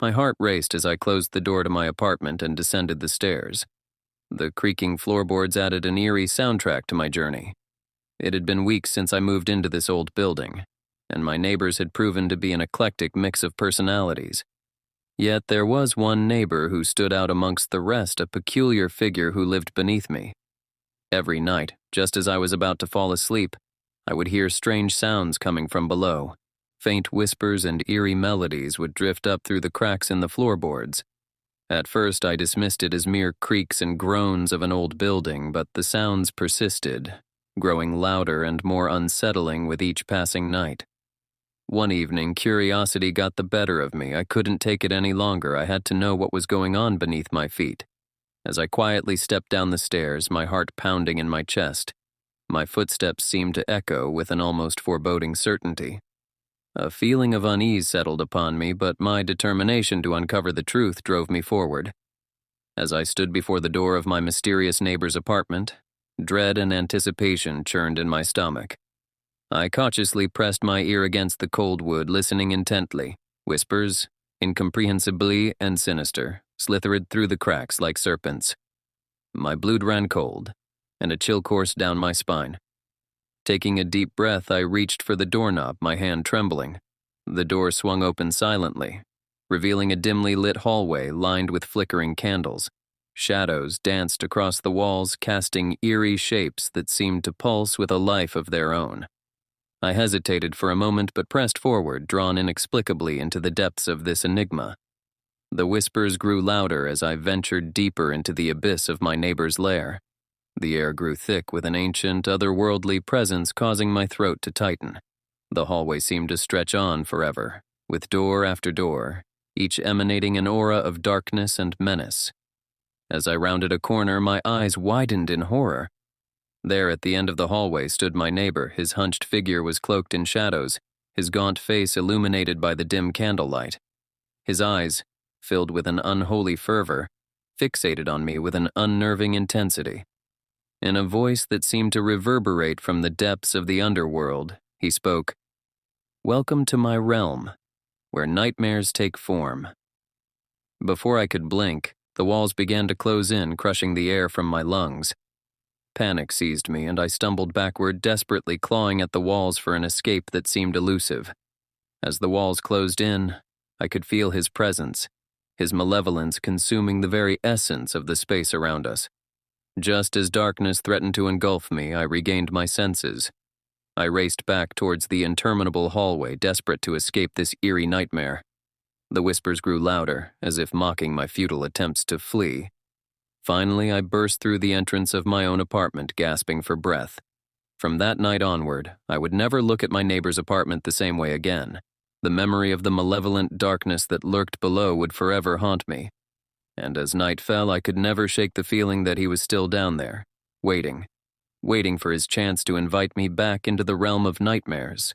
My heart raced as I closed the door to my apartment and descended the stairs. The creaking floorboards added an eerie soundtrack to my journey. It had been weeks since I moved into this old building, and my neighbors had proven to be an eclectic mix of personalities. Yet there was one neighbor who stood out amongst the rest, a peculiar figure who lived beneath me. Every night, just as I was about to fall asleep, I would hear strange sounds coming from below. Faint whispers and eerie melodies would drift up through the cracks in the floorboards. At first, I dismissed it as mere creaks and groans of an old building, but the sounds persisted, growing louder and more unsettling with each passing night. One evening, curiosity got the better of me. I couldn't take it any longer. I had to know what was going on beneath my feet. As I quietly stepped down the stairs, my heart pounding in my chest, my footsteps seemed to echo with an almost foreboding certainty. A feeling of unease settled upon me, but my determination to uncover the truth drove me forward. As I stood before the door of my mysterious neighbor's apartment, dread and anticipation churned in my stomach. I cautiously pressed my ear against the cold wood, listening intently. Whispers, incomprehensibly and sinister, slithered through the cracks like serpents. My blood ran cold, and a chill coursed down my spine. Taking a deep breath, I reached for the doorknob, my hand trembling. The door swung open silently, revealing a dimly lit hallway lined with flickering candles. Shadows danced across the walls, casting eerie shapes that seemed to pulse with a life of their own. I hesitated for a moment but pressed forward, drawn inexplicably into the depths of this enigma. The whispers grew louder as I ventured deeper into the abyss of my neighbor's lair. The air grew thick with an ancient, otherworldly presence causing my throat to tighten. The hallway seemed to stretch on forever, with door after door, each emanating an aura of darkness and menace. As I rounded a corner, my eyes widened in horror. There at the end of the hallway stood my neighbor. His hunched figure was cloaked in shadows, his gaunt face illuminated by the dim candlelight. His eyes, filled with an unholy fervor, fixated on me with an unnerving intensity. In a voice that seemed to reverberate from the depths of the underworld, he spoke, "Welcome to my realm, where nightmares take form." Before I could blink, the walls began to close in, crushing the air from my lungs. Panic seized me, and I stumbled backward, desperately clawing at the walls for an escape that seemed elusive. As the walls closed in, I could feel his presence, his malevolence consuming the very essence of the space around us. Just as darkness threatened to engulf me, I regained my senses. I raced back towards the interminable hallway, desperate to escape this eerie nightmare. The whispers grew louder, as if mocking my futile attempts to flee. Finally, I burst through the entrance of my own apartment, gasping for breath. From that night onward, I would never look at my neighbor's apartment the same way again. The memory of the malevolent darkness that lurked below would forever haunt me. And as night fell, I could never shake the feeling that he was still down there, waiting for his chance to invite me back into the realm of nightmares.